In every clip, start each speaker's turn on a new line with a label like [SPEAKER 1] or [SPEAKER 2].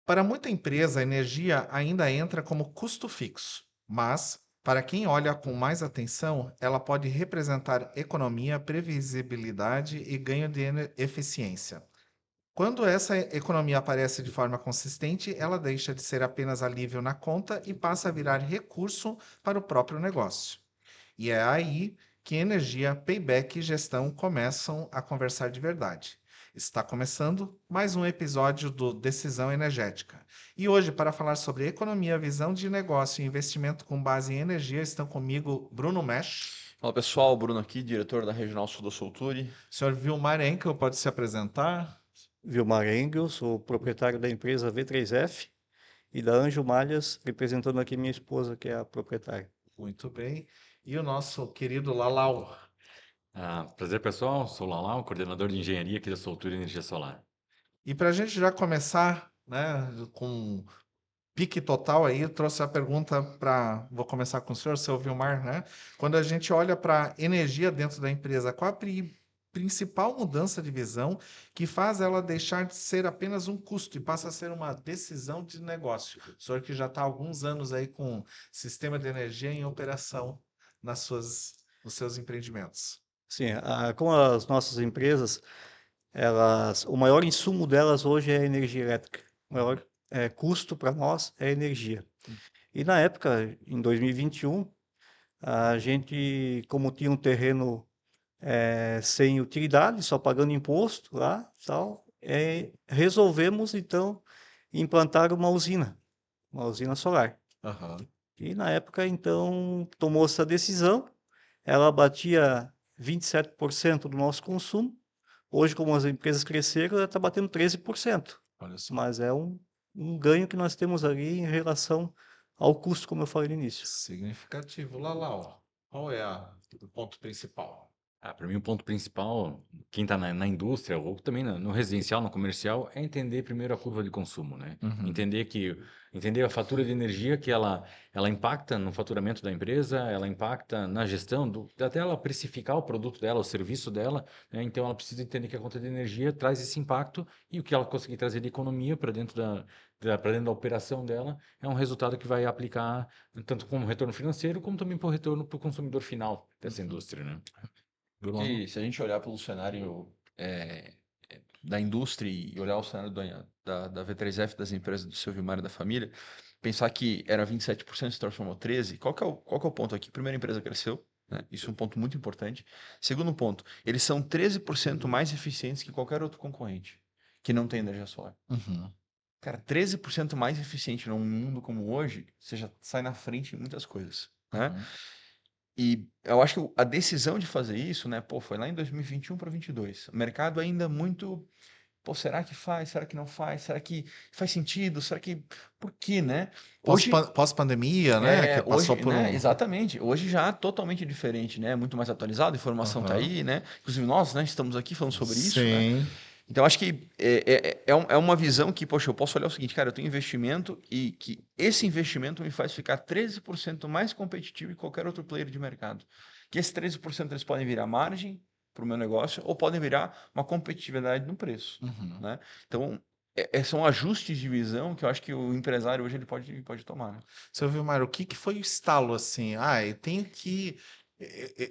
[SPEAKER 1] Para muita empresa, a energia ainda entra como custo fixo, mas, para quem olha com mais atenção, ela pode representar economia, previsibilidade e ganho de eficiência. Quando essa economia aparece de forma consistente, ela deixa de ser apenas alívio na conta e passa a virar recurso para o próprio negócio. E é aí que energia, payback e gestão começam a conversar de verdade. Está começando mais um episódio do Decisão Energética. E hoje, para falar sobre economia, visão de negócio e investimento com base em energia, estão comigo Bruno Mesh,
[SPEAKER 2] Fala pessoal, Bruno aqui, diretor da Regional Sul da Solturi.
[SPEAKER 1] senhor Vilmar Enkel, pode se apresentar?
[SPEAKER 3] Vilmar Engel, sou proprietário da empresa V3F e da Anjo Malhas, representando aqui minha esposa, que é a proprietária.
[SPEAKER 1] Muito bem. E o nosso querido Lalau.
[SPEAKER 4] Prazer pessoal, sou o Lalau, coordenador de engenharia aqui da Soltura Energia Solar.
[SPEAKER 1] E para a gente já começar, né, com pique total aí, eu trouxe a pergunta para. Vou começar com o senhor, seu Vilmar, né? Quando a gente olha para energia dentro da empresa, qual a principal mudança de visão que faz ela deixar de ser apenas um custo e passa a ser uma decisão de negócio? O senhor que já está há alguns anos aí com sistema de energia em operação nos seus empreendimentos.
[SPEAKER 3] Sim, como as nossas empresas, o maior insumo delas hoje é a energia elétrica. O maior custo para nós é a energia. E na época, em 2021, a gente, como tinha um terreno sem utilidade, só pagando imposto lá, tal, resolvemos então implantar uma usina solar.
[SPEAKER 1] Aham.
[SPEAKER 3] E na época, então, tomou essa decisão. Ela batia 27% do nosso consumo. Hoje, como as empresas cresceram, ela está batendo 13%.
[SPEAKER 1] Olha só.
[SPEAKER 3] Mas é um ganho que nós temos ali em relação ao custo, como eu falei no início.
[SPEAKER 1] Significativo. Lalau, qual é o ponto principal?
[SPEAKER 4] Para mim o ponto principal, quem está na indústria ou também no residencial, no comercial, é entender primeiro a curva de consumo, né?
[SPEAKER 1] Uhum.
[SPEAKER 4] Entender a fatura de energia que ela impacta no faturamento da empresa, ela impacta na gestão, até ela precificar o produto dela, o serviço dela, né? Então ela precisa entender que a conta de energia traz esse impacto e o que ela conseguir trazer de economia para dentro para dentro da operação dela é um resultado que vai aplicar tanto como retorno financeiro, como também para o retorno para o consumidor final dessa indústria, né?
[SPEAKER 1] Bruno?
[SPEAKER 2] Que se a gente olhar pelo cenário da indústria e olhar o cenário da V3F, das empresas do seu Vilmar e da família, pensar que era 27%, se transformou 13%, qual que é o ponto aqui? Primeiro, a empresa cresceu, né? Isso é um ponto muito importante. Segundo ponto, eles são 13% mais eficientes que qualquer outro concorrente que não tem energia solar.
[SPEAKER 1] Uhum.
[SPEAKER 2] Cara, 13% mais eficiente num mundo como hoje, você já sai na frente em muitas coisas, né?
[SPEAKER 1] Uhum.
[SPEAKER 2] E eu acho que a decisão de fazer isso, né, pô, foi lá em 2021 para 22. O mercado ainda muito, pô, será que faz? Será que não faz? Será que faz sentido? Será que por quê, né? Hoje
[SPEAKER 1] Pós-pandemia, né? Que passou
[SPEAKER 2] hoje,
[SPEAKER 1] por
[SPEAKER 2] né,
[SPEAKER 1] um.
[SPEAKER 2] exatamente. Hoje já totalmente diferente, né? Muito mais atualizado, a informação tá
[SPEAKER 1] Aham.
[SPEAKER 2] aí, né? Inclusive nós, né, estamos aqui falando sobre isso, né?
[SPEAKER 1] Sim.
[SPEAKER 2] Então, acho que é uma visão que, poxa, eu posso olhar o seguinte, cara, eu tenho investimento e que esse investimento me faz ficar 13% mais competitivo que qualquer outro player de mercado. Que esses 13% eles podem virar margem para o meu negócio ou podem virar uma competitividade no preço,
[SPEAKER 1] Uhum.
[SPEAKER 2] né? Então, são ajustes de visão que eu acho que o empresário hoje ele pode tomar, né?
[SPEAKER 1] Seu Vilmar, o que que foi o estalo assim? Ah, eu tenho que.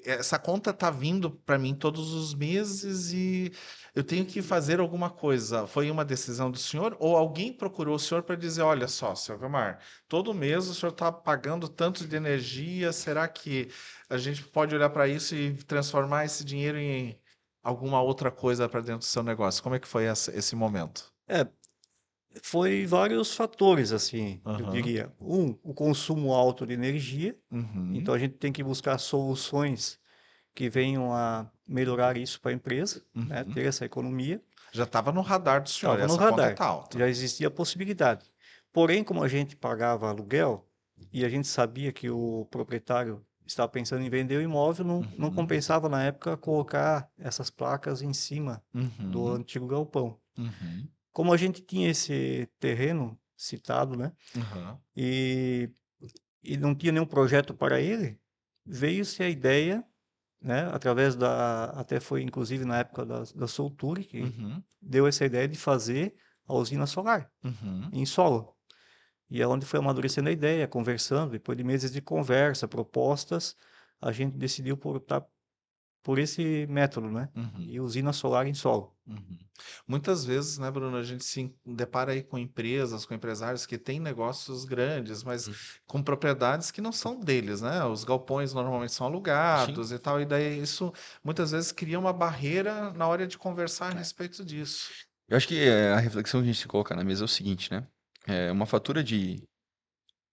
[SPEAKER 1] Essa conta tá vindo para mim todos os meses e eu tenho que fazer alguma coisa. Foi uma decisão do senhor ou alguém procurou o senhor para dizer, olha só, seu Vilmar, todo mês o senhor está pagando tanto de energia, será que a gente pode olhar para isso e transformar esse dinheiro em alguma outra coisa para dentro do seu negócio? Como é que foi esse momento?
[SPEAKER 3] É, foi vários fatores, assim, eu
[SPEAKER 1] Aham.
[SPEAKER 3] diria. O consumo alto de energia.
[SPEAKER 1] Uhum.
[SPEAKER 3] Então, a gente tem que buscar soluções que venham a melhorar isso para a empresa, né?
[SPEAKER 1] Uhum.
[SPEAKER 3] Ter essa economia.
[SPEAKER 1] Já estava no radar do senhor,
[SPEAKER 3] Estava no
[SPEAKER 1] essa conta
[SPEAKER 3] radar,
[SPEAKER 1] tá alta.
[SPEAKER 3] já existia a possibilidade. Porém, como a gente pagava aluguel e a gente sabia que o proprietário estava pensando em vender o imóvel, não
[SPEAKER 1] Uhum,
[SPEAKER 3] compensava na época colocar essas placas em cima do
[SPEAKER 1] uhum,
[SPEAKER 3] antigo galpão.
[SPEAKER 1] uhum,
[SPEAKER 3] Como a gente tinha esse terreno citado, né?
[SPEAKER 1] aham,
[SPEAKER 3] E, e não tinha nenhum projeto para ele, veio-se a ideia, né? Através até foi inclusive na época da Solture que
[SPEAKER 1] uhum,
[SPEAKER 3] deu essa ideia de fazer a usina solar,
[SPEAKER 1] Uhum.
[SPEAKER 3] em solo. E é onde foi amadurecendo a ideia, conversando, depois de meses de conversa, propostas, a gente decidiu por optar por esse método, né?
[SPEAKER 1] Uhum.
[SPEAKER 3] E usina solar em solo.
[SPEAKER 1] Uhum. Muitas vezes, né, Bruno, a gente se depara aí com empresas, com empresários que têm negócios grandes, mas com propriedades que não são deles, né? Os galpões normalmente são
[SPEAKER 2] Sim.
[SPEAKER 1] alugados e tal, e daí isso muitas vezes cria uma barreira na hora de conversar a respeito disso.
[SPEAKER 2] Eu acho que a reflexão que a gente se coloca na mesa é o seguinte, né? Uma fatura de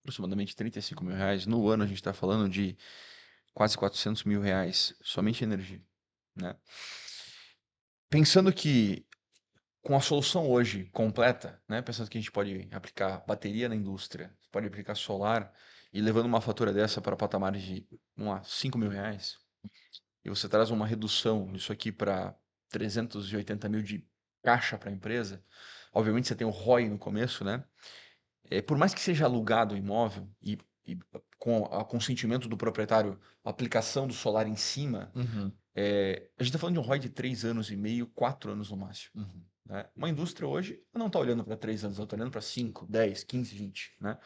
[SPEAKER 2] aproximadamente 35 mil reais, no ano a gente está falando de quase 400 mil reais somente em energia, né? Pensando que com a solução hoje completa, né? Pensando que a gente pode aplicar bateria na indústria, pode aplicar solar e levando uma fatura dessa para patamares de, vamos lá, 5 mil reais, e você traz uma redução disso aqui para 380 mil de caixa para a empresa, obviamente você tem o ROI no começo, né? Por mais que seja alugado o imóvel e com o consentimento do proprietário, a aplicação do solar em cima,
[SPEAKER 1] Uhum.
[SPEAKER 2] a gente está falando de um ROI de 3 anos e meio, 4 anos no máximo.
[SPEAKER 1] Uhum.
[SPEAKER 2] Né? Uma indústria hoje não está olhando para 3 anos, ela está olhando para 5, 10, 15, 20. Né?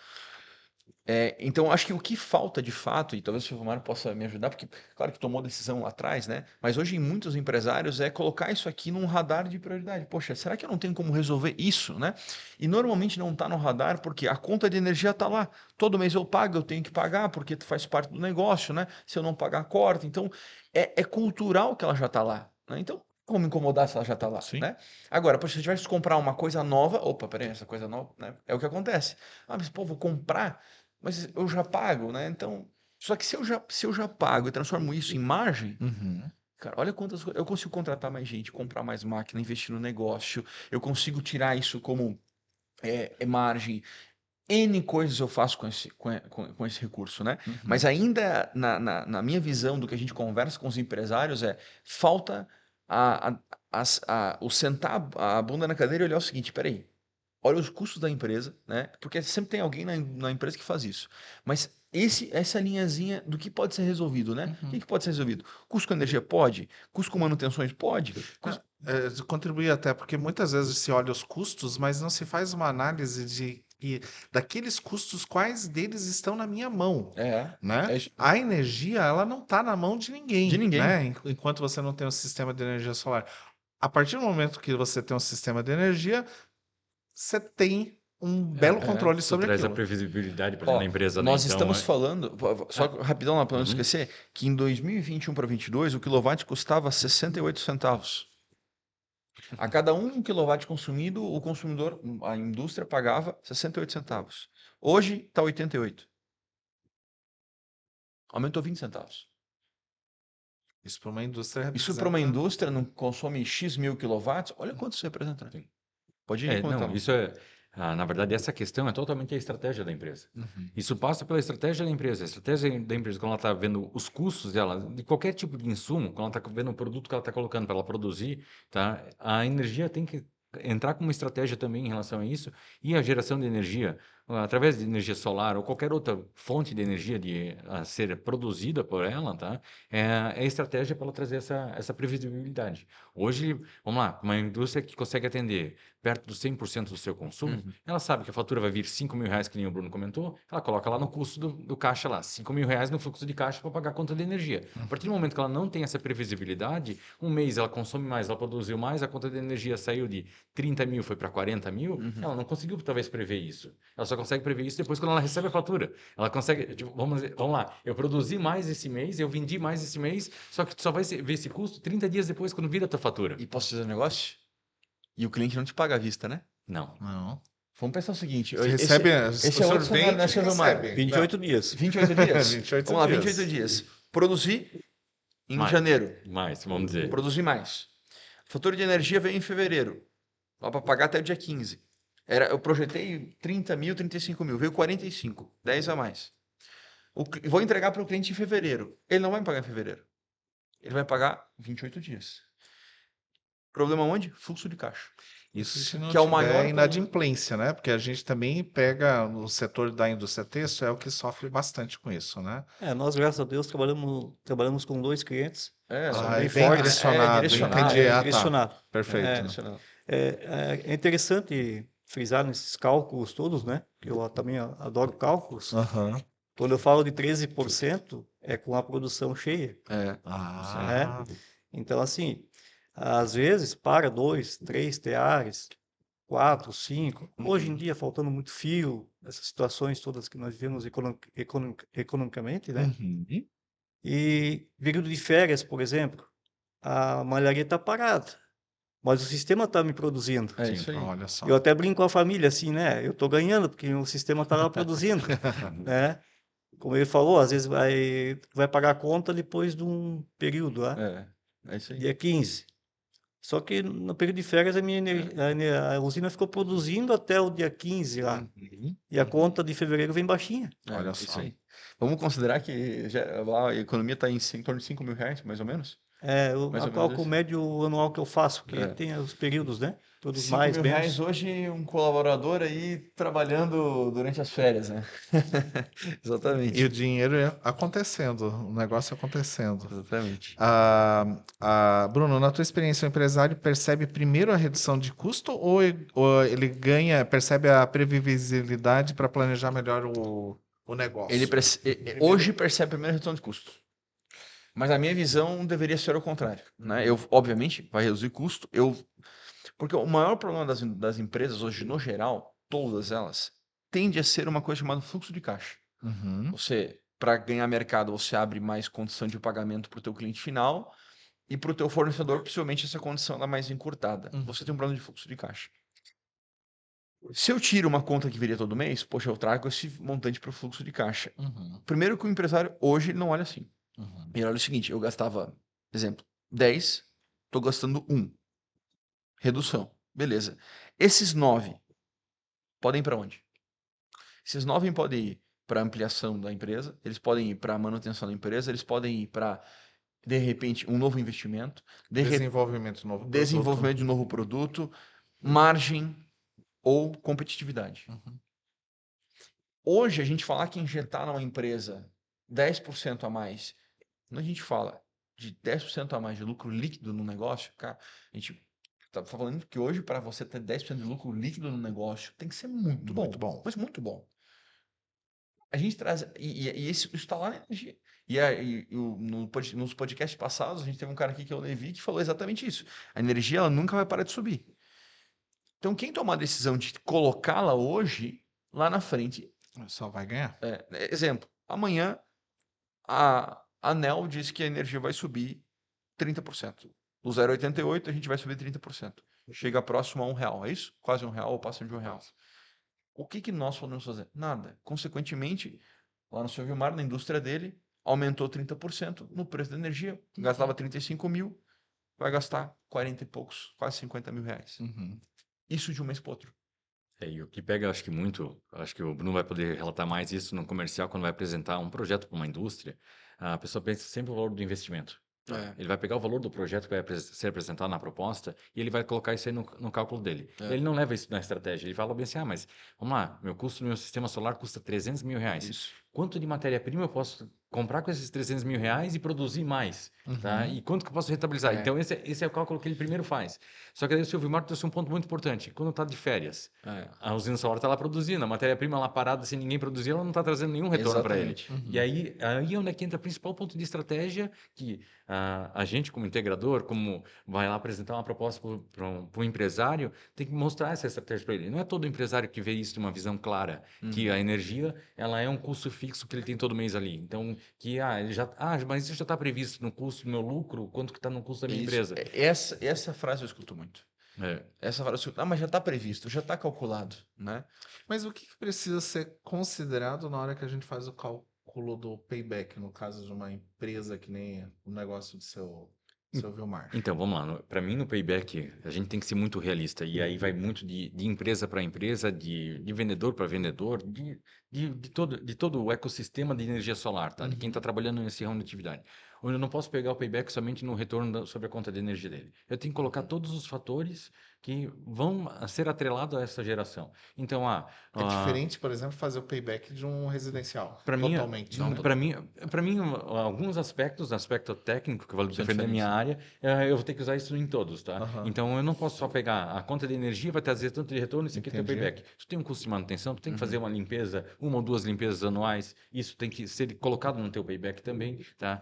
[SPEAKER 2] Então, acho que o que falta de fato, e talvez o Silvio Mário possa me ajudar, porque claro que tomou decisão lá atrás, né? Mas hoje em muitos empresários é colocar isso aqui num radar de prioridade. Poxa, será que eu não tenho como resolver isso, né? E normalmente não está no radar porque a conta de energia está lá. Todo mês eu pago, eu tenho que pagar porque faz parte do negócio, né? Se eu não pagar, corta. Então, é cultural que ela já está lá, né? Então, como incomodar se ela já está lá,
[SPEAKER 1] Sim.
[SPEAKER 2] né? Agora, poxa, se eu tivesse que comprar uma coisa nova, opa, peraí, essa coisa nova, né? É o que acontece. Ah, mas pô, vou comprar, mas eu já pago, né? Então, só que se eu já pago e transformo isso em margem,
[SPEAKER 1] Uhum.
[SPEAKER 2] cara, olha quantas eu consigo contratar mais gente, comprar mais máquina, investir no negócio, eu consigo tirar isso como margem. N coisas eu faço com esse recurso, né?
[SPEAKER 1] Uhum.
[SPEAKER 2] Mas ainda na minha visão do que a gente conversa com os empresários falta o sentar a bunda na cadeira e olhar o seguinte, peraí, olha os custos da empresa, né? Porque sempre tem alguém na empresa que faz isso. Mas essa linhazinha do que pode ser resolvido, né? O
[SPEAKER 1] Uhum.
[SPEAKER 2] que pode ser resolvido? Custo com energia pode? Custo com manutenções pode?
[SPEAKER 1] Contribuir até, porque muitas vezes se olha os custos, mas não se faz uma análise daqueles custos, quais deles estão na minha mão, né?
[SPEAKER 2] É isso.
[SPEAKER 1] A energia, ela não está na mão de
[SPEAKER 2] De
[SPEAKER 1] ninguém,
[SPEAKER 2] ninguém.
[SPEAKER 1] né? Enquanto você não tem um sistema de energia solar. A partir do momento que você tem um sistema de energia, você tem um belo controle
[SPEAKER 4] Isso
[SPEAKER 1] sobre
[SPEAKER 4] traz a
[SPEAKER 1] aquilo.
[SPEAKER 4] previsibilidade para a empresa, né?
[SPEAKER 2] Nós
[SPEAKER 4] Então,
[SPEAKER 2] estamos falando, só rapidão lá para não
[SPEAKER 4] Uhum.
[SPEAKER 2] esquecer, que em 2021 para 2022 o quilowatt custava 68 centavos. A cada 1 quilowatt consumido, o consumidor, a indústria pagava 68 centavos. Hoje está 88. Aumentou 20 centavos.
[SPEAKER 1] Isso para uma indústria
[SPEAKER 2] Isso para uma
[SPEAKER 1] representa.
[SPEAKER 2] indústria não consome X mil quilowatts, olha quanto isso representa. Né? Pode ir comentar.
[SPEAKER 4] Não, isso é, na verdade, essa questão é totalmente a estratégia da empresa.
[SPEAKER 1] Uhum.
[SPEAKER 4] Isso passa pela estratégia da empresa. A estratégia da empresa, quando ela está vendo os custos dela, de qualquer tipo de insumo, quando ela está vendo o produto que ela está colocando para ela produzir, tá? A energia tem que entrar com uma estratégia também em relação a isso, e a geração de energia, através de energia solar ou qualquer outra fonte de energia a ser produzida por ela, tá? É a estratégia para ela trazer essa previsibilidade. Hoje, vamos lá, uma indústria que consegue atender perto dos 100% do seu consumo,
[SPEAKER 2] Uhum.
[SPEAKER 4] ela sabe que a fatura vai vir 5 mil reais, que nem o Bruno comentou, ela coloca lá no custo do caixa lá, 5 mil reais no fluxo de caixa para pagar a conta de energia. A partir do momento que ela não tem essa previsibilidade, um mês ela consome mais, ela produziu mais, a conta de energia saiu de 30 mil, foi para 40 mil, ela não conseguiu talvez prever isso. Ela só consegue prever isso depois quando ela recebe a fatura. Ela consegue, tipo, vamos lá, eu produzi mais esse mês, eu vendi mais esse mês, só que tu só vai ver esse custo 30 dias depois quando vira a tua fatura.
[SPEAKER 2] E posso dizer um negócio? E o cliente não te paga à vista, né?
[SPEAKER 4] Não.
[SPEAKER 1] Não.
[SPEAKER 2] Vamos pensar o seguinte,
[SPEAKER 1] Você recebe,
[SPEAKER 2] esse
[SPEAKER 1] o
[SPEAKER 2] é
[SPEAKER 1] senhor
[SPEAKER 2] outro cenário, né,
[SPEAKER 1] vende e
[SPEAKER 2] Silvio Mário?
[SPEAKER 1] recebe.
[SPEAKER 3] 28 dias.
[SPEAKER 2] 28 dias.
[SPEAKER 1] 28
[SPEAKER 2] Vamos lá,
[SPEAKER 1] dias.
[SPEAKER 2] 28 dias. Produzi em
[SPEAKER 4] Mais.
[SPEAKER 2] janeiro.
[SPEAKER 4] Mais, vamos dizer.
[SPEAKER 2] Produzi mais. Fatura de energia veio em fevereiro. Lá para pagar até o dia 15. Eu projetei 30 mil, 35 mil. Veio 45. 10 a mais. Vou entregar para o cliente em fevereiro. Ele não vai me pagar em fevereiro. Ele vai pagar 28 dias. Problema onde? Fluxo de caixa.
[SPEAKER 1] Isso se não
[SPEAKER 2] Que é o
[SPEAKER 1] tiver
[SPEAKER 2] maior
[SPEAKER 1] inadimplência, né? Porque a gente também pega no setor da indústria têxtil, é o que sofre bastante com isso, né?
[SPEAKER 3] Nós, graças a Deus, trabalhamos com 2 clientes.
[SPEAKER 2] É,
[SPEAKER 3] São
[SPEAKER 1] Ah, é
[SPEAKER 3] bem
[SPEAKER 1] bem
[SPEAKER 3] fortes.
[SPEAKER 1] direcionado,
[SPEAKER 2] direcionado,
[SPEAKER 1] entendi. Ah, tá.
[SPEAKER 3] direcionado.
[SPEAKER 1] Perfeito.
[SPEAKER 2] direcionado.
[SPEAKER 3] É interessante frisar nesses cálculos todos, né? Que eu também adoro cálculos.
[SPEAKER 1] Aham.
[SPEAKER 3] Quando eu falo de 13%, é com a produção cheia,
[SPEAKER 2] É,
[SPEAKER 1] Ah,
[SPEAKER 3] Então, assim, às vezes para 2, 3 teares, 4, 5. Hoje em dia, faltando muito fio, essas situações todas que nós vivemos economicamente, né?
[SPEAKER 1] uhum.
[SPEAKER 3] E período de férias, por exemplo, a malharia está parada, mas o sistema está me produzindo.
[SPEAKER 2] é
[SPEAKER 4] Sim.
[SPEAKER 2] isso aí.
[SPEAKER 1] Olha só.
[SPEAKER 3] Eu até brinco com a família assim, né? Eu estou ganhando porque o sistema está lá produzindo, né? Como ele falou, às vezes vai pagar a conta depois de um período lá,
[SPEAKER 2] É isso aí.
[SPEAKER 3] dia 15. Só que no período de férias a usina ficou produzindo até o dia 15 lá.
[SPEAKER 2] Uhum,
[SPEAKER 3] E a
[SPEAKER 2] uhum.
[SPEAKER 3] conta de fevereiro vem baixinha.
[SPEAKER 1] Olha
[SPEAKER 2] Isso
[SPEAKER 1] só.
[SPEAKER 2] aí. Vamos considerar que lá a economia está em torno de 5 mil reais, mais ou menos?
[SPEAKER 3] É
[SPEAKER 2] Mais
[SPEAKER 3] o
[SPEAKER 2] ou menos
[SPEAKER 3] cálculo
[SPEAKER 2] isso.
[SPEAKER 3] médio anual que eu faço, que
[SPEAKER 2] É.
[SPEAKER 3] tem os períodos, né? Todos
[SPEAKER 2] 5
[SPEAKER 3] mais,
[SPEAKER 2] mil reais
[SPEAKER 3] menos.
[SPEAKER 2] hoje, um colaborador aí trabalhando durante as férias, né?
[SPEAKER 1] E
[SPEAKER 2] Exatamente.
[SPEAKER 1] o dinheiro acontecendo, o negócio acontecendo.
[SPEAKER 2] Exatamente.
[SPEAKER 1] Bruno, na tua experiência, o empresário percebe primeiro a redução de custo ou ele percebe a previsibilidade para planejar melhor o
[SPEAKER 2] Ele
[SPEAKER 1] negócio?
[SPEAKER 2] hoje percebe a primeira redução de custo. Mas a minha visão deveria ser o contrário, né? Eu, obviamente, vai reduzir custo. Porque o maior problema das empresas hoje, no geral, todas elas, tende a ser uma coisa chamada fluxo de caixa.
[SPEAKER 1] Uhum.
[SPEAKER 2] Você, para ganhar mercado, você abre mais condição de pagamento para o teu cliente final e para o teu fornecedor, possivelmente, essa condição é mais encurtada.
[SPEAKER 1] Uhum.
[SPEAKER 2] Você tem um problema de fluxo de caixa. Se eu tiro uma conta que viria todo mês, poxa, eu trago esse montante para o fluxo de caixa.
[SPEAKER 1] Uhum.
[SPEAKER 2] Primeiro que o empresário hoje ele não olha assim.
[SPEAKER 1] Uhum.
[SPEAKER 2] Ele olha o seguinte, eu gastava, exemplo, 10, estou gastando 1. Redução. Beleza. Esses 9 podem ir para onde? Esses 9 podem ir para ampliação da empresa, eles podem ir para manutenção da empresa, eles podem ir para, de repente, um novo investimento,
[SPEAKER 1] Desenvolvimento de novo
[SPEAKER 2] desenvolvimento de um
[SPEAKER 1] produto.
[SPEAKER 2] novo produto, margem ou competitividade.
[SPEAKER 1] Uhum.
[SPEAKER 2] Hoje, a gente falar que injetar numa empresa 10% a mais, quando a gente fala de 10% a mais de lucro líquido no negócio, cara, a gente tá falando que hoje, para você ter 10% de lucro líquido no negócio, tem que ser muito
[SPEAKER 1] Muito
[SPEAKER 2] bom.
[SPEAKER 1] bom.
[SPEAKER 2] Mas muito bom. A gente traz. E isso está lá na energia. Nos podcasts passados, a gente teve um cara aqui que é o Levi, que falou exatamente isso. A energia ela nunca vai parar de subir. Então, quem tomar a decisão de colocá-la hoje, lá na frente.
[SPEAKER 1] Só vai ganhar.
[SPEAKER 2] Exemplo, amanhã a NEL diz que a energia vai subir 30%. Do 0,88 a gente vai subir 30%. Chega próximo a R$1, é isso? Quase R$1 ou passa de R$1. O que nós podemos fazer? Nada. Consequentemente, lá no seu Vilmar, na indústria dele, aumentou 30% no preço da energia. Gastava 35 mil, vai gastar 40 e poucos, quase 50 mil reais.
[SPEAKER 1] Uhum.
[SPEAKER 2] Isso de um mês para outro.
[SPEAKER 4] E o que pega, acho que muito, acho que o Bruno vai poder relatar mais isso no comercial, quando vai apresentar um projeto para uma indústria, a pessoa pensa sempre no valor do investimento. Ele vai pegar o valor do projeto que vai ser apresentado na proposta e ele vai colocar isso aí no cálculo dele. Ele não leva isso na estratégia, ele fala bem assim, mas vamos lá, meu custo no meu sistema solar custa 300 mil reais.
[SPEAKER 2] Isso.
[SPEAKER 4] Quanto de matéria-prima eu posso comprar com esses 300 mil reais e produzir mais? Tá? E quanto que eu posso rentabilizar? Então, esse é o cálculo que ele primeiro faz. Só que aí o Silvio Marco trouxe um ponto muito importante. Quando está de férias, a usina solar está lá produzindo, a matéria-prima lá parada, sem ninguém produzir, ela não está trazendo nenhum retorno para ele.
[SPEAKER 2] Exatamente.
[SPEAKER 4] E aí é onde é que entra o principal ponto de estratégia, que a gente, como integrador, como vai lá apresentar uma proposta para um empresário, tem que mostrar essa estratégia para ele. Não é todo empresário que vê isso de uma visão clara, que a energia ela é um custo fixo que ele tem todo mês ali. Então, mas isso já está previsto no custo do meu lucro, quanto que está no custo da minha empresa.
[SPEAKER 2] Essa frase eu escuto muito. Essa frase eu escuto, mas já está previsto, já está calculado, né?
[SPEAKER 1] Mas o que precisa ser considerado na hora que a gente faz o cálculo do payback, no caso de uma empresa que nem o negócio do seu Vilmar?
[SPEAKER 4] Então, vamos lá. Para mim, no payback, a gente tem que ser muito realista. E aí vai muito de empresa para empresa, de vendedor para vendedor, de todo o ecossistema de energia solar, tá? De quem está trabalhando nesse ramo de atividade. Onde eu não posso pegar o payback somente no retorno sobre a conta de energia dele. Eu tenho que colocar todos os fatores que vão ser atrelados a essa geração. Então,
[SPEAKER 1] É diferente, por exemplo, fazer o payback de um residencial.
[SPEAKER 4] para mim,
[SPEAKER 1] Totalmente, né?
[SPEAKER 4] para mim, alguns aspectos, aspecto técnico que eu vou
[SPEAKER 2] São
[SPEAKER 4] defender a minha
[SPEAKER 2] diferentes,
[SPEAKER 4] área, eu vou ter que usar isso em todos, tá?
[SPEAKER 1] Aham.
[SPEAKER 4] Então, eu não posso só pegar a conta de energia vai trazer tanto de retorno, isso aqui é teu
[SPEAKER 1] Entendi.
[SPEAKER 4] payback. Tu tem um custo de manutenção, tu tem que fazer
[SPEAKER 2] Uhum.
[SPEAKER 4] uma limpeza, 1 ou 2 limpezas anuais, isso tem que ser colocado no teu payback também, tá?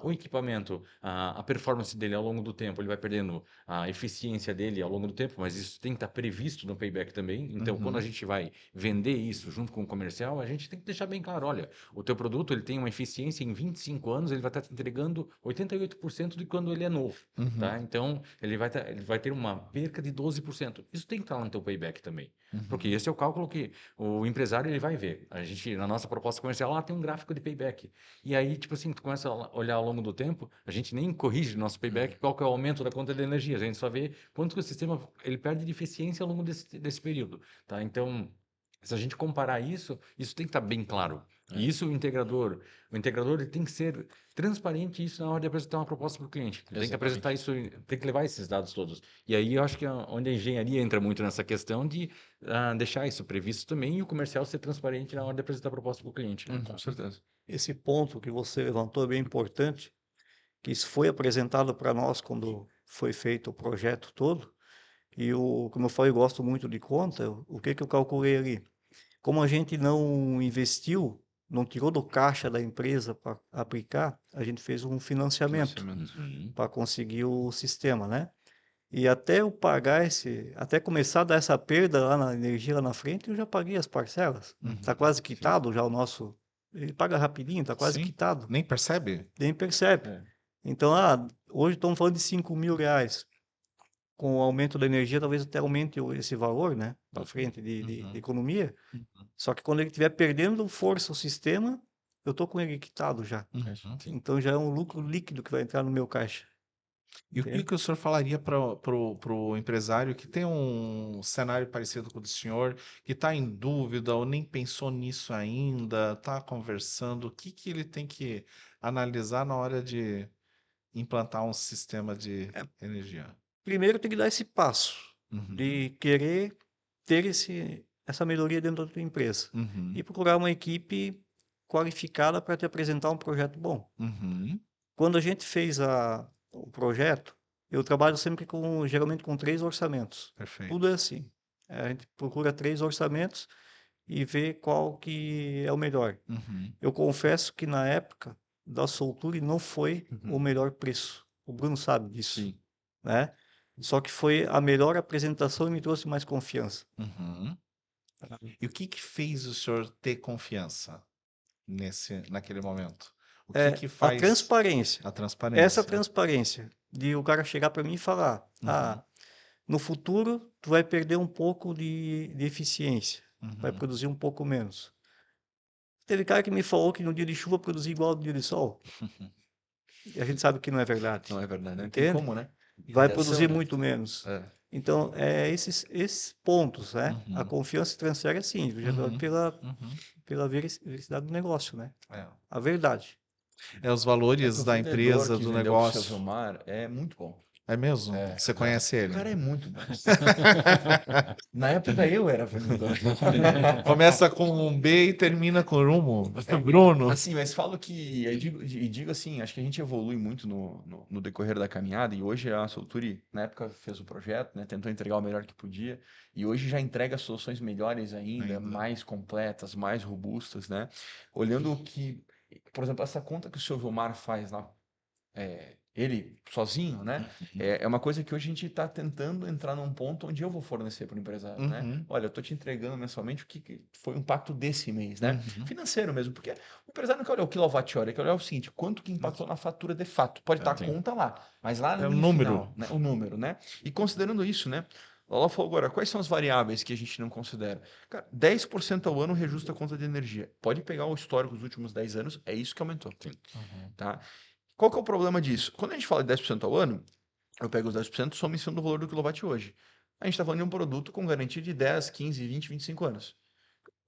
[SPEAKER 4] O equipamento, a performance dele ao longo do tempo, ele vai perdendo a eficiência dele ao longo do tempo, mas isso tem que estar previsto no payback também. Então, quando a
[SPEAKER 1] Uhum.
[SPEAKER 4] gente vai vender isso junto com o comercial, a gente tem que deixar bem claro, olha, o teu produto ele tem uma eficiência em 25 anos, ele vai estar te entregando 88% de quando ele é novo,
[SPEAKER 1] Uhum.
[SPEAKER 4] tá? Então, ele vai ter uma perca de 12%. Isso tem que estar lá no teu payback também. Porque
[SPEAKER 1] Uhum.
[SPEAKER 4] esse é o cálculo que o empresário ele vai ver. A gente, na nossa proposta comercial, lá tem um gráfico de payback. E aí, tipo assim, tu começa a olhar ao longo do tempo, a gente nem corrige no nosso payback qual que é o aumento da conta de energia. A gente só vê quanto que o sistema ele perde de eficiência ao longo desse período, tá? Então, se a gente comparar isso, isso tem que estar bem claro. E isso o integrador ele tem que ser transparente isso na hora de apresentar uma proposta para o cliente. Ele tem que apresentar isso, tem que levar esses dados todos. E aí eu acho que é onde a engenharia entra muito nessa questão de deixar isso previsto também e o comercial ser transparente na hora de apresentar a proposta para o cliente, né?
[SPEAKER 2] Com certeza.
[SPEAKER 3] Esse ponto que você levantou é bem importante, que isso foi apresentado para nós quando foi feito o projeto todo. E como eu falei, eu gosto muito de conta. O que que eu calculei ali? Como a gente não investiu, não tirou do caixa da empresa para aplicar, a gente fez um financiamento
[SPEAKER 2] Financiamento.
[SPEAKER 4] Uhum.
[SPEAKER 3] para conseguir o sistema, né? E até eu pagar até começar a dar essa perda lá na energia lá na frente, eu já paguei as parcelas. Está
[SPEAKER 1] Uhum.
[SPEAKER 3] quase quitado já o nosso. Ele paga rapidinho, está quase
[SPEAKER 1] Sim.
[SPEAKER 3] quitado.
[SPEAKER 1] Nem percebe?
[SPEAKER 3] Nem percebe.
[SPEAKER 2] É.
[SPEAKER 3] Então, hoje estamos falando de 5.000 reais. Com o aumento da energia, talvez até aumente esse valor, né? Para frente de
[SPEAKER 1] Uhum.
[SPEAKER 3] economia.
[SPEAKER 2] Uhum.
[SPEAKER 3] Só que quando ele estiver perdendo força o sistema, eu estou com ele quitado já.
[SPEAKER 1] Uhum.
[SPEAKER 2] Sim.
[SPEAKER 3] Então já é um lucro líquido que vai entrar no meu caixa.
[SPEAKER 1] E o que
[SPEAKER 3] Entende?
[SPEAKER 1] que o senhor falaria para o empresário que tem um cenário parecido com o do senhor, que está em dúvida ou nem pensou nisso ainda, está conversando, o que que ele tem que analisar na hora de implantar um sistema de energia?
[SPEAKER 3] Primeiro tem que dar esse passo
[SPEAKER 1] Uhum.
[SPEAKER 3] de querer ter essa melhoria dentro da tua empresa
[SPEAKER 1] Uhum.
[SPEAKER 3] e procurar uma equipe qualificada para te apresentar um projeto bom.
[SPEAKER 1] Uhum.
[SPEAKER 3] Quando a gente fez o projeto, eu trabalho sempre geralmente com 3 orçamentos.
[SPEAKER 1] Perfeito.
[SPEAKER 3] Tudo é assim. A gente procura 3 orçamentos e vê qual que é o melhor.
[SPEAKER 1] Uhum.
[SPEAKER 3] Eu confesso que na época da Solture não foi o melhor preço. O Bruno sabe disso,
[SPEAKER 2] Sim.
[SPEAKER 3] né? Só que foi a melhor apresentação e me trouxe mais confiança.
[SPEAKER 1] Uhum. E o que que fez o senhor ter confiança naquele momento? O que que
[SPEAKER 3] A
[SPEAKER 1] faz
[SPEAKER 3] transparência.
[SPEAKER 1] a
[SPEAKER 3] Essa
[SPEAKER 1] transparência?
[SPEAKER 3] transparência de o cara chegar para mim e falar:
[SPEAKER 1] Uhum.
[SPEAKER 3] no futuro tu vai perder um pouco de eficiência, vai
[SPEAKER 1] Uhum.
[SPEAKER 3] produzir um pouco menos. Teve cara que me falou que no dia de chuva produzia igual no dia de sol. E a gente sabe que não é verdade,
[SPEAKER 2] Não é verdade, né? Tem
[SPEAKER 3] entende?
[SPEAKER 2] como, né?
[SPEAKER 3] Vai
[SPEAKER 2] Variação,
[SPEAKER 3] produzir
[SPEAKER 2] né?
[SPEAKER 3] muito menos.
[SPEAKER 2] É.
[SPEAKER 3] Então, esses pontos, né? A
[SPEAKER 1] Uhum.
[SPEAKER 3] confiança se transfere assim,
[SPEAKER 1] Uhum.
[SPEAKER 3] pela,
[SPEAKER 1] Uhum.
[SPEAKER 3] pela veracidade do negócio, né?
[SPEAKER 1] É.
[SPEAKER 3] A verdade.
[SPEAKER 1] É os
[SPEAKER 2] É
[SPEAKER 1] valores
[SPEAKER 2] que o
[SPEAKER 1] da
[SPEAKER 2] vendedor
[SPEAKER 1] empresa,
[SPEAKER 2] que
[SPEAKER 1] do
[SPEAKER 2] vendeu pro seu
[SPEAKER 1] negócio.
[SPEAKER 2] Vilmar é muito bom.
[SPEAKER 1] É mesmo?
[SPEAKER 2] É,
[SPEAKER 1] Você
[SPEAKER 2] o cara,
[SPEAKER 1] conhece
[SPEAKER 2] o
[SPEAKER 1] ele?
[SPEAKER 2] cara é muito bom. Na época eu era vendedor.
[SPEAKER 1] Começa com um B e termina com rumo. Bruno.
[SPEAKER 2] Assim, mas falo que, digo assim, acho que a gente evolui muito no decorrer da caminhada e hoje a Solturi, na época, fez o projeto, né, tentou entregar o melhor que podia e hoje já entrega soluções melhores ainda, mais completas, mais robustas, né? Olhando o que, por exemplo, essa conta que o seu Vilmar faz lá, ele sozinho, né? É uma coisa que hoje a gente está tentando entrar num ponto onde eu vou fornecer para o empresário, né?
[SPEAKER 1] Uhum.
[SPEAKER 2] Olha, eu estou te entregando mensalmente o que foi o impacto desse mês, né?
[SPEAKER 1] Uhum.
[SPEAKER 2] Financeiro mesmo, porque o empresário não quer olhar o quilowatt-hora, ele quer olhar o seguinte, quanto que impactou na fatura de fato. Pode estar a conta lá, mas lá
[SPEAKER 1] É o
[SPEAKER 2] no
[SPEAKER 1] número.
[SPEAKER 2] final, né? O número, né? E considerando isso, né? Ela falou agora, quais são as variáveis que a gente não considera? Cara, 10% ao ano reajusta a conta de energia. Pode pegar o histórico dos últimos 10 anos, é isso que aumentou.
[SPEAKER 1] Uhum.
[SPEAKER 2] Tá? Qual que é o problema disso? Quando a gente fala de 10% ao ano, eu pego os 10% e somo em cima do valor do quilowatt hoje. A gente está falando de um produto com garantia de 10, 15, 20, 25 anos.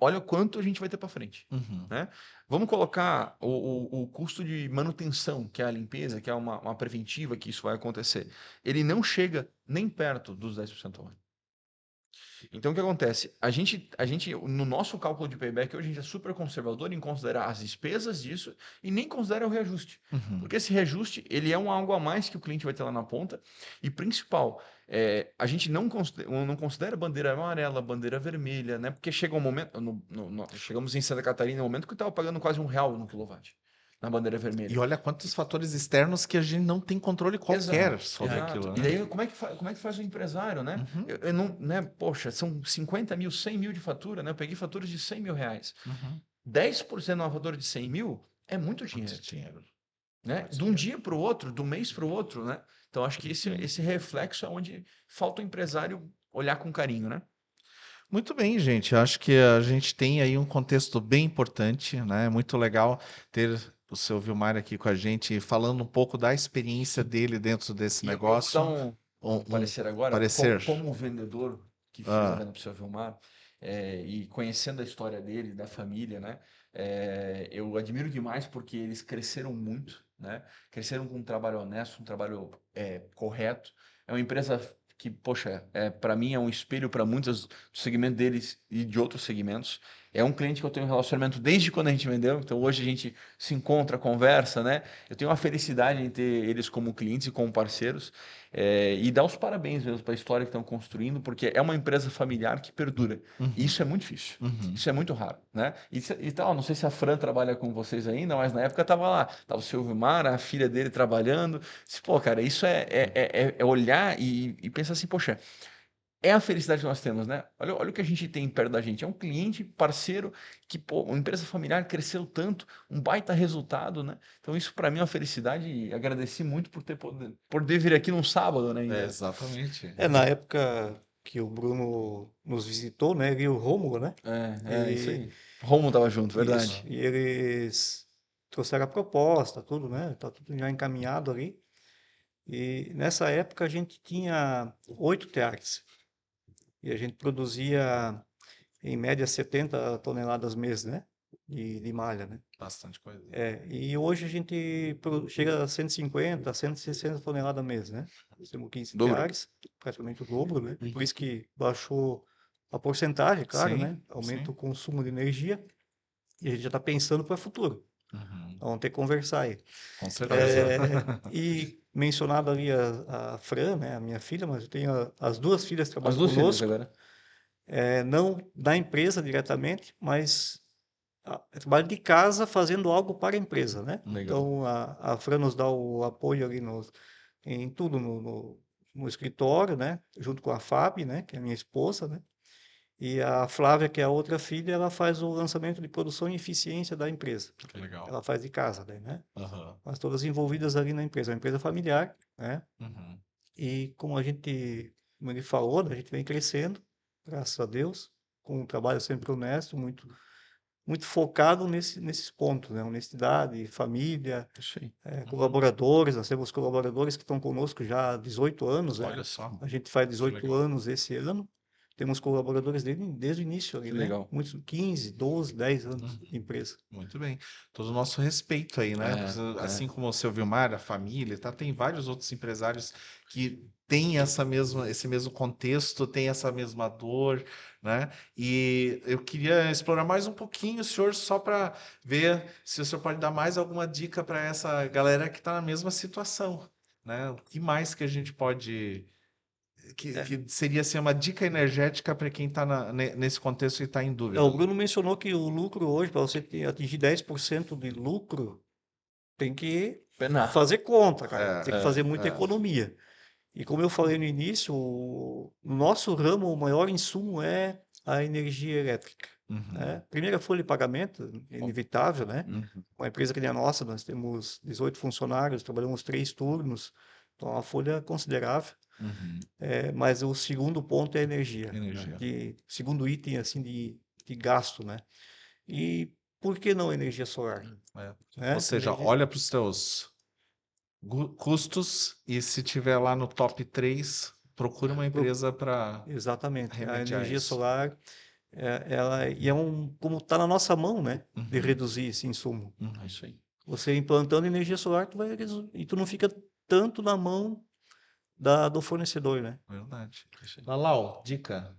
[SPEAKER 2] olha o quanto a gente vai ter para frente.
[SPEAKER 1] Uhum.
[SPEAKER 2] Né? Vamos colocar o custo de manutenção, que é a limpeza, que é uma preventiva, que isso vai acontecer. Ele não chega nem perto dos 10% ao ano. Então, o que acontece? No nosso cálculo de payback, hoje a gente é super conservador em considerar as despesas disso e nem considera o reajuste.
[SPEAKER 1] Uhum.
[SPEAKER 2] Porque esse reajuste, ele é um algo a mais que o cliente vai ter lá na ponta. E principal, a gente não considera bandeira amarela, bandeira vermelha, né? Porque chega um momento, chegamos em Santa Catarina, no momento que eu estava pagando quase R$ 1 no quilowatt, na bandeira
[SPEAKER 1] E
[SPEAKER 2] vermelha.
[SPEAKER 1] olha quantos fatores externos que a gente não tem controle qualquer sobre
[SPEAKER 2] Exato.
[SPEAKER 1] aquilo,
[SPEAKER 2] E
[SPEAKER 1] né?
[SPEAKER 2] daí, como é que faz o empresário, né?
[SPEAKER 1] Uhum.
[SPEAKER 2] Eu não, né? Poxa, são 50 mil, 100 mil de fatura, né? Eu peguei faturas de R$ 100 mil.
[SPEAKER 1] Uhum.
[SPEAKER 2] 10% de uma fatura de 100 mil é muito dinheiro,
[SPEAKER 1] Muito dinheiro.
[SPEAKER 2] né?
[SPEAKER 1] Muito
[SPEAKER 2] De um
[SPEAKER 1] dinheiro.
[SPEAKER 2] dia para o outro, do mês para o outro, né? Então, acho que esse reflexo é onde falta o empresário olhar com carinho, né?
[SPEAKER 1] Muito bem, gente. Acho que a gente tem aí um contexto bem importante, né? Muito legal ter o seu Vilmar aqui com a gente, falando um pouco da experiência dele dentro desse
[SPEAKER 2] E eu vou dar
[SPEAKER 1] negócio.
[SPEAKER 2] um parecer agora,
[SPEAKER 1] parecer.
[SPEAKER 2] como um vendedor que fiz a
[SPEAKER 1] Ah,
[SPEAKER 2] venda para o seu Vilmar, e conhecendo a história dele, da família, né? Eu admiro demais porque eles cresceram muito, né? Cresceram com um trabalho honesto, um trabalho correto. É uma empresa que, poxa, para mim é um espelho para muitos do segmento deles e de outros segmentos. É um cliente que eu tenho um relacionamento desde quando a gente vendeu, então hoje a gente se encontra, conversa, né? Eu tenho uma felicidade em ter eles como clientes e como parceiros. E dar os parabéns mesmo para a história que estão construindo, porque é uma empresa familiar que perdura.
[SPEAKER 1] uhum,
[SPEAKER 2] E isso é muito difícil.
[SPEAKER 1] uhum.
[SPEAKER 2] Isso é muito raro, né? E tal, não sei se a Fran trabalha com vocês ainda, mas na época estava lá, tava o seu Vilmar, a filha dele trabalhando. Pô, cara, isso é olhar e pensar assim, poxa, é a felicidade que nós temos, né? Olha o que a gente tem perto da gente. É um cliente, parceiro, que, pô, uma empresa familiar cresceu tanto, um baita resultado, né? Então, isso para mim é uma felicidade e agradeci muito por poder vir aqui num sábado, né? Ainda.
[SPEAKER 1] Exatamente.
[SPEAKER 3] Na época que o Bruno nos visitou, né, ele e o Rômulo, né?
[SPEAKER 2] Isso
[SPEAKER 3] E
[SPEAKER 2] aí. Romulo tava junto,
[SPEAKER 3] isso,
[SPEAKER 2] verdade.
[SPEAKER 3] e eles trouxeram a proposta, tudo, né? Tá tudo já encaminhado ali. E nessa época a gente tinha 8 teares e a gente produzia em média 70 toneladas mês, né? De malha, né?
[SPEAKER 1] Bastante coisa.
[SPEAKER 3] E hoje a gente chega a 150, 160 toneladas mês, né? Nós temos 15
[SPEAKER 2] Dobro.
[SPEAKER 3] teares, praticamente o dobro, né? Por isso que baixou a porcentagem, claro,
[SPEAKER 1] Sim,
[SPEAKER 3] né? Aumenta
[SPEAKER 1] sim.
[SPEAKER 3] o consumo de energia e a gente já está pensando para o futuro.
[SPEAKER 1] Uhum.
[SPEAKER 3] Vamos ter que conversar aí.
[SPEAKER 1] Com certeza.
[SPEAKER 3] E mencionado ali a Fran, né? A minha filha, mas eu tenho as duas filhas que
[SPEAKER 2] As
[SPEAKER 3] trabalham
[SPEAKER 2] duas filhas
[SPEAKER 3] conosco,
[SPEAKER 2] agora.
[SPEAKER 3] não da empresa diretamente, mas trabalho de casa fazendo algo para a empresa, né?
[SPEAKER 2] Legal.
[SPEAKER 3] Então, a Fran nos dá o apoio ali em tudo no escritório, né? Junto com a Fábio, né? Que é a minha esposa, né? E a Flávia, que é a outra filha, ela faz o lançamento de produção e eficiência da empresa.
[SPEAKER 1] Que legal.
[SPEAKER 3] Ela faz de casa, né?
[SPEAKER 1] Aham.
[SPEAKER 3] Mas todas envolvidas ali na empresa. É uma empresa familiar, né?
[SPEAKER 1] Uhum.
[SPEAKER 3] E como ele falou, né, a gente vem crescendo, graças a Deus, com um trabalho sempre honesto, muito focado nesses pontos, né? Honestidade, família,
[SPEAKER 2] Isso aí.
[SPEAKER 3] colaboradores. Nós temos colaboradores que estão conosco já há 18 anos, né?
[SPEAKER 1] Olha só.
[SPEAKER 3] A gente faz 18
[SPEAKER 1] legal.
[SPEAKER 3] anos esse ano. Temos colaboradores desde o início ali,
[SPEAKER 2] Que
[SPEAKER 3] né?
[SPEAKER 2] legal.
[SPEAKER 3] Muitos 15, 12, 10 anos de empresa.
[SPEAKER 1] Muito bem. Todo o nosso respeito aí, né? Assim como o seu Vilmar, a família, tá? Tem vários outros empresários que têm esse mesmo contexto, têm essa mesma dor, né? E eu queria explorar mais um pouquinho o senhor, só para ver se o senhor pode dar mais alguma dica para essa galera que está na mesma situação, né? O que mais que a gente pode que seria assim, uma dica energética para quem está nesse contexto e está em dúvida?
[SPEAKER 3] O Bruno mencionou que o lucro hoje, para você atingir 10% de lucro, tem que
[SPEAKER 2] Penar.
[SPEAKER 3] fazer conta, cara. Tem que fazer muita
[SPEAKER 1] é.
[SPEAKER 3] economia. E como eu falei no início, no nosso ramo, o maior insumo é a energia elétrica.
[SPEAKER 1] Uhum.
[SPEAKER 3] Né? Primeira folha de pagamento, inevitável, né?
[SPEAKER 2] Uhum.
[SPEAKER 3] Uma empresa que nem a nossa, nós temos 18 funcionários, trabalhamos 3 turnos, então é uma folha considerável.
[SPEAKER 1] Uhum.
[SPEAKER 3] Mas o segundo ponto é a energia.
[SPEAKER 1] Energia.
[SPEAKER 3] Né? Segundo item, assim, de gasto, né? E por que não energia solar? Né?
[SPEAKER 1] Ou seja,
[SPEAKER 3] Energia-
[SPEAKER 1] olha para os teus custos e se tiver lá no top 3, procura uma empresa para
[SPEAKER 3] Exatamente. A
[SPEAKER 1] remediar
[SPEAKER 3] energia
[SPEAKER 1] isso.
[SPEAKER 3] solar E como está na nossa mão, né, de
[SPEAKER 1] Uhum.
[SPEAKER 3] reduzir esse insumo.
[SPEAKER 2] É isso aí.
[SPEAKER 3] Você implantando energia solar, e tu não fica tanto na mão do fornecedor, né?
[SPEAKER 1] Verdade.
[SPEAKER 2] É isso aí.
[SPEAKER 1] Lalau, dica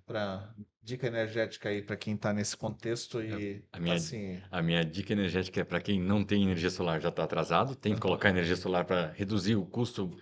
[SPEAKER 1] energética aí para quem está nesse contexto
[SPEAKER 4] É,
[SPEAKER 1] e
[SPEAKER 4] A minha,
[SPEAKER 1] assim.
[SPEAKER 4] a minha dica energética é para quem não tem energia solar, já está atrasado, tem que colocar energia solar para reduzir o custo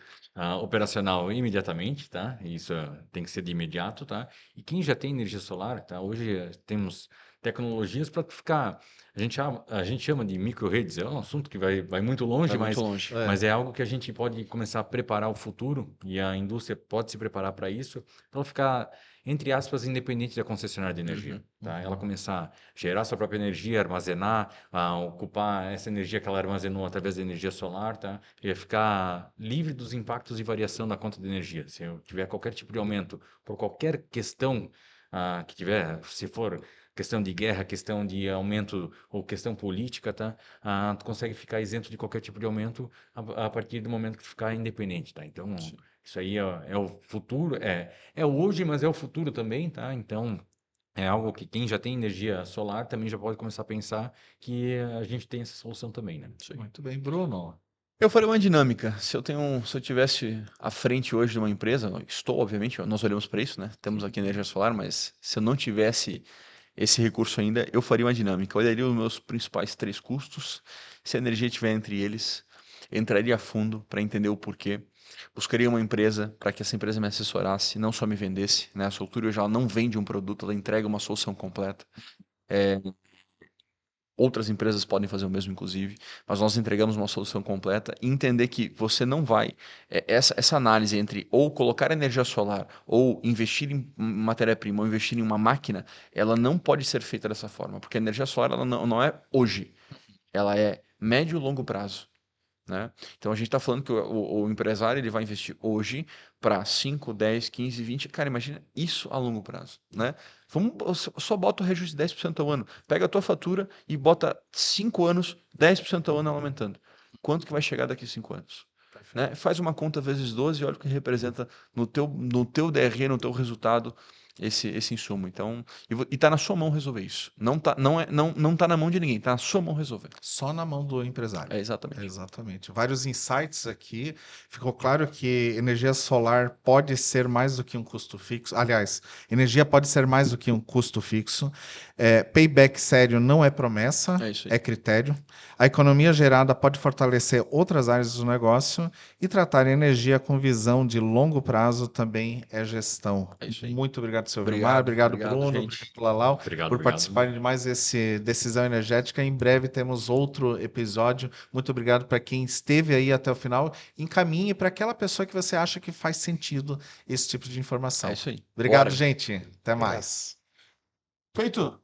[SPEAKER 4] operacional imediatamente, tá? Isso tem que ser de imediato, tá? E quem já tem energia solar, tá? Hoje temos tecnologias para ficar. A gente chama de micro-redes, é um assunto que vai muito longe,
[SPEAKER 2] Vai muito longe.
[SPEAKER 4] mas é algo que a gente pode começar a preparar o futuro e a indústria pode se preparar para isso, para ela ficar, entre aspas, independente da concessionária de energia, tá? Ela começar a gerar sua própria energia, armazenar, a ocupar essa energia que ela armazenou através da energia solar, tá? E ficar livre dos impactos de variação da conta de energia. Se eu tiver qualquer tipo de aumento por qualquer questão que tiver, se for questão de guerra, questão de aumento ou questão política, tá? Tu consegue ficar isento de qualquer tipo de aumento a partir do momento que tu ficar independente, tá? Então, isso aí é o futuro, é o hoje, mas é o futuro também, tá? Então, é algo que quem já tem energia solar também já pode começar a pensar que a gente tem essa solução também, né?
[SPEAKER 2] Isso aí.
[SPEAKER 1] Muito bem, Bruno.
[SPEAKER 2] Eu faria uma dinâmica. Se eu tivesse à frente hoje de uma empresa, estou, obviamente, nós olhamos para isso, né? Temos aqui energia solar, mas se eu não tivesse esse recurso ainda, eu faria uma dinâmica. Eu olharia os meus principais 3 custos. Se a energia estiver entre eles, entraria a fundo para entender o porquê. Buscaria uma empresa para que essa empresa me assessorasse, não só me vendesse, né? A Soltura hoje ela não vende um produto, ela entrega uma solução completa. Outras empresas podem fazer o mesmo, inclusive, mas nós entregamos uma solução completa e entender que você não vai. Essa análise entre ou colocar energia solar ou investir em matéria-prima ou investir em uma máquina, ela não pode ser feita dessa forma, porque a energia solar ela não é hoje, ela é médio e longo prazo. Né? Então a gente está falando que o empresário ele vai investir hoje para 5, 10, 15, 20. Cara, imagina isso a longo prazo. Né? Só bota o reajuste de 10% ao ano. Pega a tua fatura e bota 5 anos, 10% ao ano aumentando. Quanto que vai chegar daqui a 5 anos? Né? Faz uma conta vezes 12 e olha o que representa no teu DRE, no teu resultado, esse insumo. Então, e tá na sua mão resolver isso. Não tá na mão de ninguém, tá na sua mão resolver.
[SPEAKER 1] Só na mão do empresário.
[SPEAKER 2] Exatamente.
[SPEAKER 1] Exatamente. Vários insights aqui. Ficou claro que energia solar pode ser mais do que um custo fixo. Aliás, energia pode ser mais do que um custo fixo. Payback sério não é promessa,
[SPEAKER 2] É isso aí.
[SPEAKER 1] é critério. A economia gerada pode fortalecer outras áreas do negócio e tratar energia com visão de longo prazo também é gestão.
[SPEAKER 2] É isso aí.
[SPEAKER 1] Muito obrigado, seu Vilmar. Obrigado, Bruno.
[SPEAKER 2] gente.
[SPEAKER 1] Obrigado, Lalau,
[SPEAKER 4] Obrigado,
[SPEAKER 1] por
[SPEAKER 4] obrigado.
[SPEAKER 1] participarem de mais esse Decisão Energética. Em breve temos outro episódio. Muito obrigado para quem esteve aí até o final. Encaminhe para aquela pessoa que você acha que faz sentido esse tipo de informação.
[SPEAKER 2] É isso aí.
[SPEAKER 1] Obrigado,
[SPEAKER 2] Bora.
[SPEAKER 1] gente. Até
[SPEAKER 3] Obrigado.
[SPEAKER 1] mais. Feito.